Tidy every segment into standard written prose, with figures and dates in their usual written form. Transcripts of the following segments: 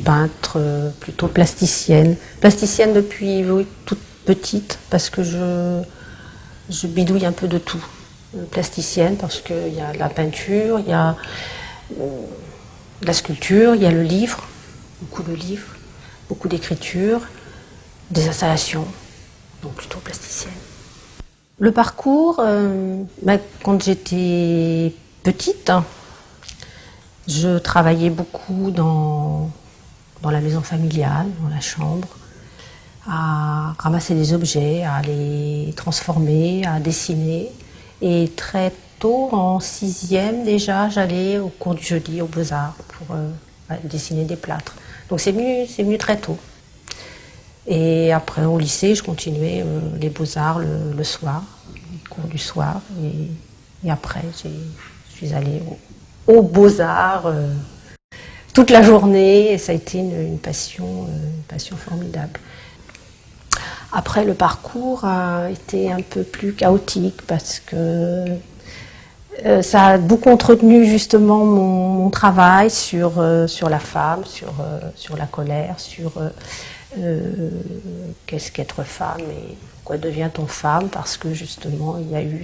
peintre plutôt plasticienne. Plasticienne depuis oui, toute petite, parce que je bidouille un peu de tout. Plasticienne parce qu'il y a la peinture, il y a la sculpture, il y a le livre, beaucoup de livres, beaucoup d'écriture, des installations, donc plutôt plasticienne. Le parcours, quand j'étais petite, je travaillais beaucoup dans la maison familiale, dans la chambre, à ramasser des objets, à les transformer, à dessiner. Et très tôt, en 6e déjà, j'allais au cours du jeudi aux Beaux-Arts pour dessiner des plâtres. Donc c'est venu très tôt. Et après au lycée, je continuais les Beaux-Arts le soir, les cours du soir. Et après, je suis allée aux Beaux-Arts toute la journée. Et ça a été une passion formidable. Après, le parcours a été un peu plus chaotique parce que ça a beaucoup entretenu justement mon travail sur la femme, sur la colère, sur qu'est-ce qu'être femme et quoi devient-on femme, parce que justement il y a eu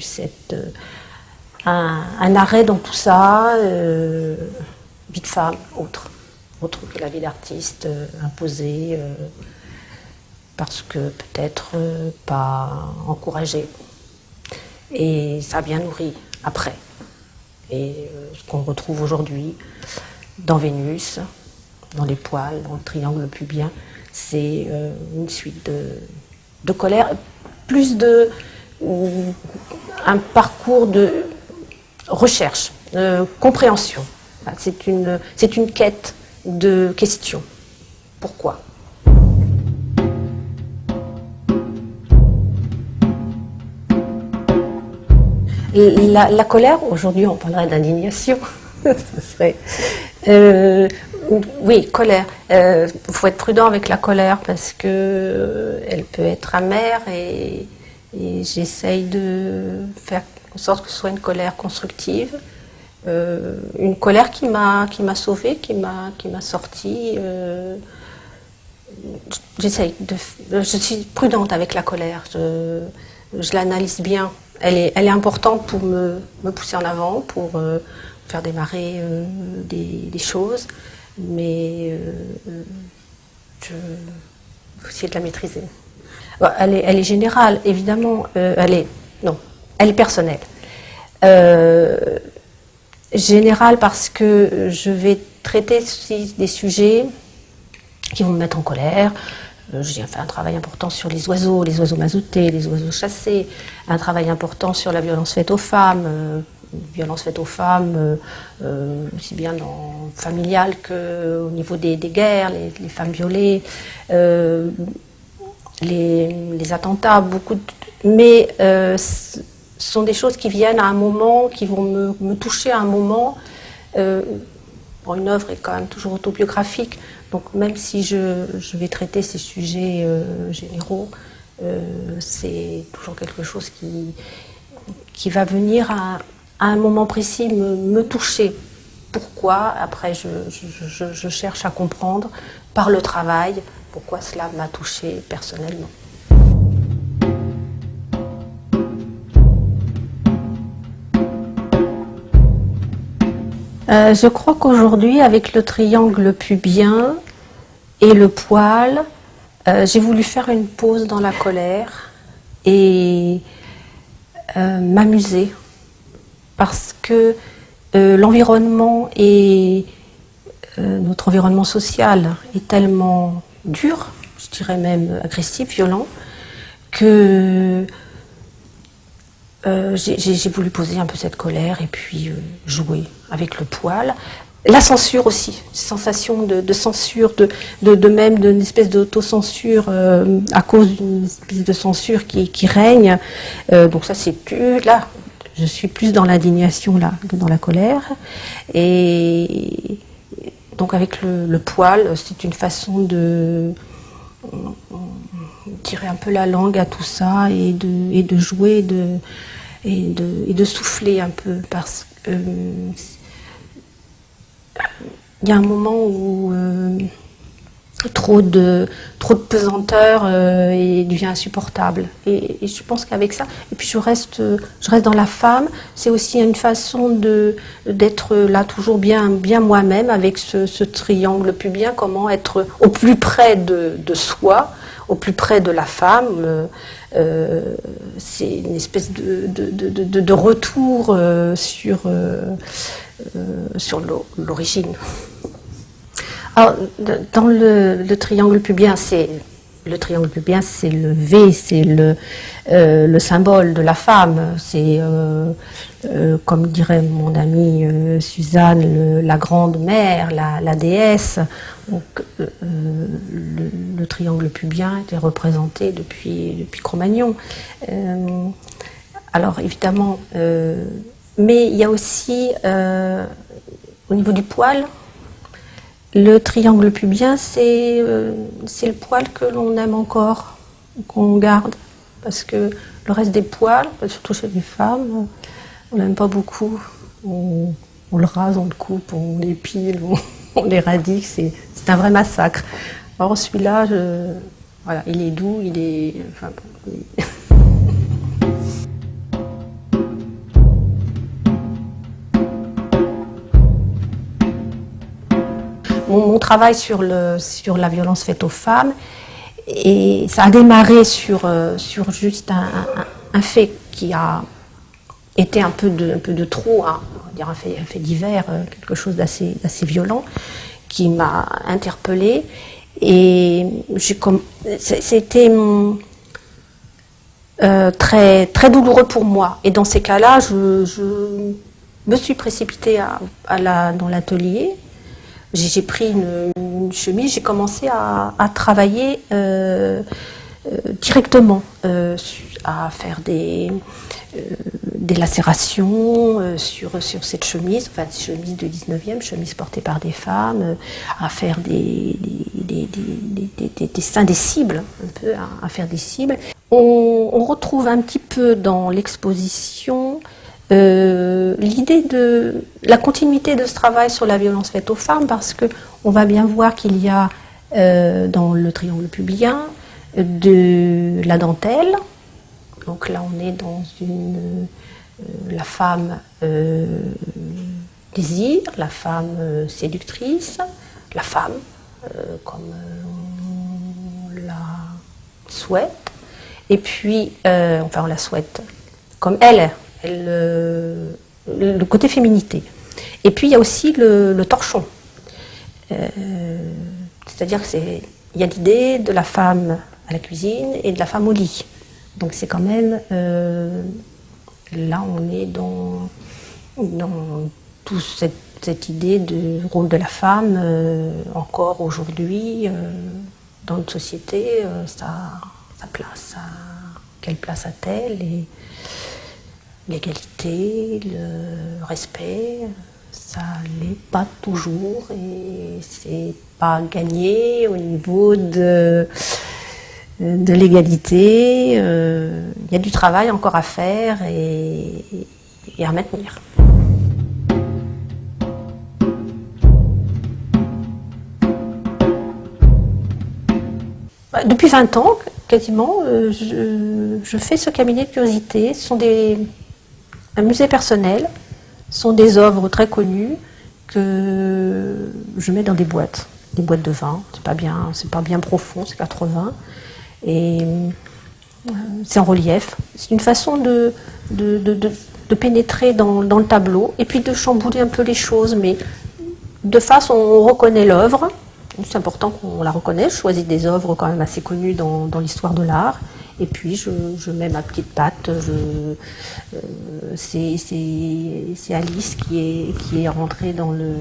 un arrêt dans tout ça, vie de femme, autre que la vie d'artiste, imposée. Parce que peut-être pas encouragé. Et ça a bien nourri après. Et ce qu'on retrouve aujourd'hui dans Vénus, dans les poils, dans le triangle pubien, c'est une suite de colère, plus un parcours de recherche, de compréhension. C'est une quête de questions. Pourquoi ? La colère, aujourd'hui on parlerait d'indignation. Oui, colère. Faut être prudent avec la colère parce que elle peut être amère et j'essaye de faire en sorte que ce soit une colère constructive, une colère qui m'a sauvée, qui m'a sortie. Je suis prudente avec la colère. Je l'analyse bien. Elle est importante pour me pousser en avant, pour faire démarrer des choses, mais il faut essayer de la maîtriser. Elle est générale, évidemment. Elle est personnelle. Générale parce que je vais traiter aussi des sujets qui vont me mettre en colère. J'ai fait un travail important sur les oiseaux mazoutés, les oiseaux chassés, un travail important sur la violence faite aux femmes, aussi bien familiale qu'au niveau des guerres, les femmes violées, les attentats, mais ce sont des choses qui viennent à un moment, qui vont me toucher à un moment. Une œuvre est quand même toujours autobiographique, donc même si je vais traiter ces sujets généraux, c'est toujours quelque chose qui va venir à un moment précis me toucher. Pourquoi ? Après, je cherche à comprendre par le travail pourquoi cela m'a touchée personnellement. Je crois qu'aujourd'hui, avec le triangle pubien et le poil, j'ai voulu faire une pause dans la colère et m'amuser. Parce que l'environnement et notre environnement social est tellement dur, je dirais même agressif, violent, que j'ai voulu poser un peu cette colère et puis jouer avec le poil. La censure aussi, sensation de censure, même d'une espèce d'autocensure à cause d'une espèce de censure qui règne. Donc ça c'est plus là, je suis plus dans l'indignation là que dans la colère. Et donc avec le poil, c'est une façon de tirer un peu la langue à tout ça et de jouer et de souffler un peu parce que il y a un moment où trop de pesanteur et devient insupportable. Et je pense qu'avec ça, et puis je reste dans la femme. C'est aussi une façon d'être là toujours bien moi-même avec ce triangle pubien. Comment être au plus près de soi, au plus près de la femme. C'est une espèce de retour sur l'origine. Alors, dans le triangle pubien, c'est le V, c'est le symbole de la femme. C'est, comme dirait mon amie Suzanne, la grande mère, la déesse. Donc, le triangle pubien était représenté depuis Cro-Magnon. Alors, évidemment, mais il y a aussi, au niveau du poil, le triangle pubien, c'est le poil que l'on aime encore, qu'on garde. Parce que le reste des poils, surtout chez les femmes, on n'aime pas beaucoup. On le rase, on le coupe, on l'épile, on l'éradique. C'est un vrai massacre. Alors celui-là, voilà, il est doux, il est... Enfin, mon travail sur la violence faite aux femmes, et ça a démarré sur juste un fait qui a été un peu de trop, hein, on va dire un fait divers, quelque chose d'assez violent, qui m'a interpellée. Et c'était très, très douloureux pour moi. Et dans ces cas-là, je me suis précipitée dans l'atelier. J'ai pris une chemise, j'ai commencé à travailler directement, à faire des lacérations sur cette chemise, enfin chemise de 19e, chemise portée par des femmes, à faire des dessins, des cibles, un peu à faire des cibles. On retrouve un petit peu dans l'exposition l'idée de la continuité de ce travail sur la violence faite aux femmes, parce qu'on va bien voir qu'il y a dans le triangle pubien de la dentelle. Donc là on est dans la femme désir, la femme séductrice, la femme comme on la souhaite, et puis enfin on la souhaite comme le côté féminité. Et puis il y a aussi le torchon. C'est-à-dire qu'il y a l'idée de la femme à la cuisine et de la femme au lit. Donc c'est quand même... là on est dans toute cette idée du rôle de la femme, encore aujourd'hui, dans notre société, sa place. Quelle place a-t-elle? Et l'égalité, le respect, ça l'est pas toujours, et c'est pas gagné au niveau de l'égalité. Il y a du travail encore à faire et à maintenir. Depuis 20 ans, quasiment, je fais ce cabinet de curiosité. Ce sont un musée personnel, sont des œuvres très connues que je mets dans des boîtes de vin. C'est pas bien profond, c'est 80, et c'est en relief. C'est une façon de pénétrer dans le tableau et puis de chambouler un peu les choses, mais de face on reconnaît l'œuvre. C'est important qu'on la reconnaisse. Je choisis des œuvres quand même assez connues dans l'histoire de l'art. Et puis je mets ma petite patte. C'est Alice qui est rentrée dans le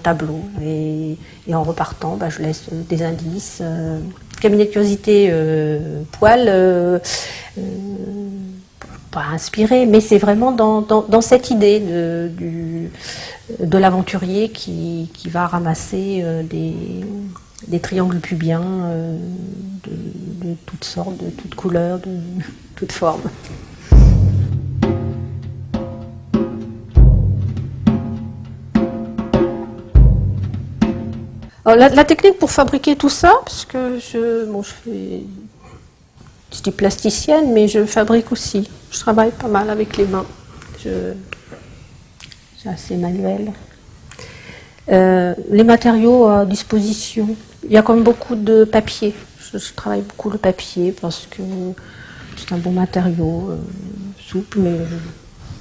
tableau. Et en repartant, je laisse des indices. Cabinet de curiosité, poil, pas inspiré, mais c'est vraiment dans cette idée de l'aventurier qui va ramasser des triangles pubiens de toutes sortes, de toutes couleurs, de toutes formes. Alors, la technique pour fabriquer tout ça, parce que je dis plasticienne, mais je fabrique aussi. Je travaille pas mal avec les mains. C'est assez manuel. Les matériaux à disposition. Il y a quand même beaucoup de papier. Je travaille beaucoup le papier parce que c'est un bon matériau, souple, mais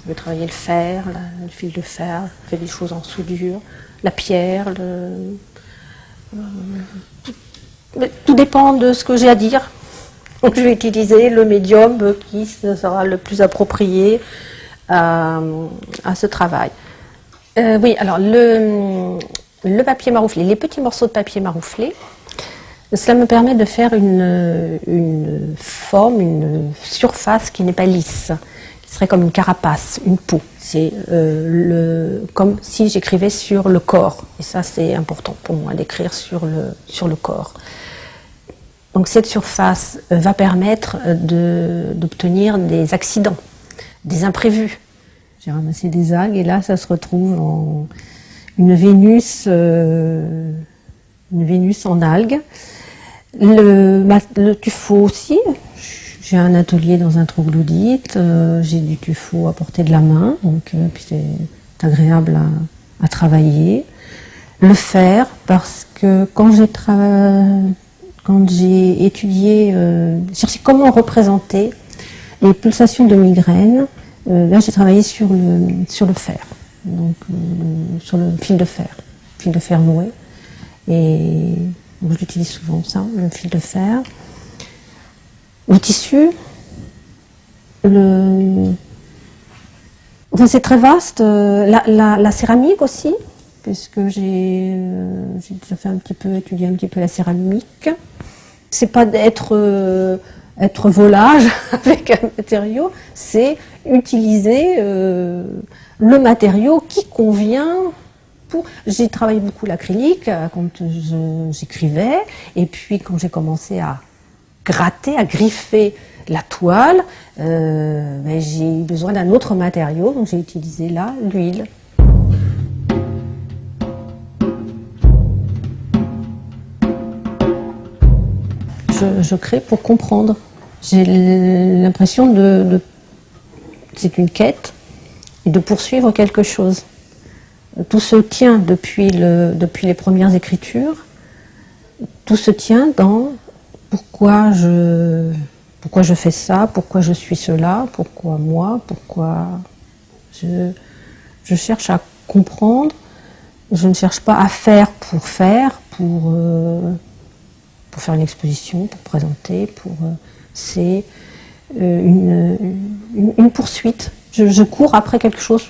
je vais travailler le fer, le fil de fer, je fais des choses en soudure, la pierre, tout dépend de ce que j'ai à dire. Donc je vais utiliser le médium qui sera le plus approprié à ce travail. Oui, alors le papier marouflé, les petits morceaux de papier marouflé, cela me permet de faire une forme, une surface qui n'est pas lisse, qui serait comme une carapace, une peau. C'est comme si j'écrivais sur le corps. Et ça, c'est important pour moi, d'écrire sur le corps. Donc cette surface va permettre d'obtenir des accidents, des imprévus. J'ai ramassé des algues et là, ça se retrouve en une Vénus en algues. Le tuffeau aussi. J'ai un atelier dans un troglodyte. J'ai du tuffeau à portée de la main, donc puis c'est agréable à travailler. Le fer, parce que quand j'ai étudié, cherché comment représenter les pulsations de migraine, là j'ai travaillé sur le fer, donc sur le fil de fer noué. Et donc, j'utilise souvent ça, le fil de fer. Le tissu, enfin, c'est très vaste. La céramique aussi, puisque j'ai déjà étudié un petit peu la céramique. C'est pas être volage avec un matériau, c'est utiliser le matériau qui convient. J'ai travaillé beaucoup l'acrylique quand j'écrivais, et puis quand j'ai commencé à gratter, à griffer la toile, j'ai eu besoin d'un autre matériau, donc j'ai utilisé là l'huile. Je crée pour comprendre. J'ai l'impression c'est une quête, et de poursuivre quelque chose. Tout se tient depuis les premières écritures. Tout se tient dans pourquoi je fais ça, pourquoi je suis cela, pourquoi moi, pourquoi je cherche à comprendre. Je ne cherche pas à faire, pour faire une exposition, pour présenter, c'est une poursuite. Je cours après quelque chose.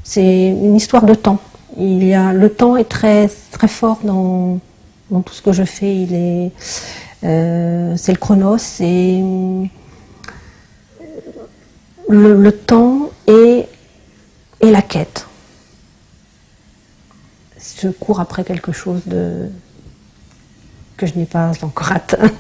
C'est une histoire de temps. Le temps est très, très fort dans tout ce que je fais. C'est le chronos, c'est le temps et la quête. Je cours après quelque chose que je n'ai pas encore atteint.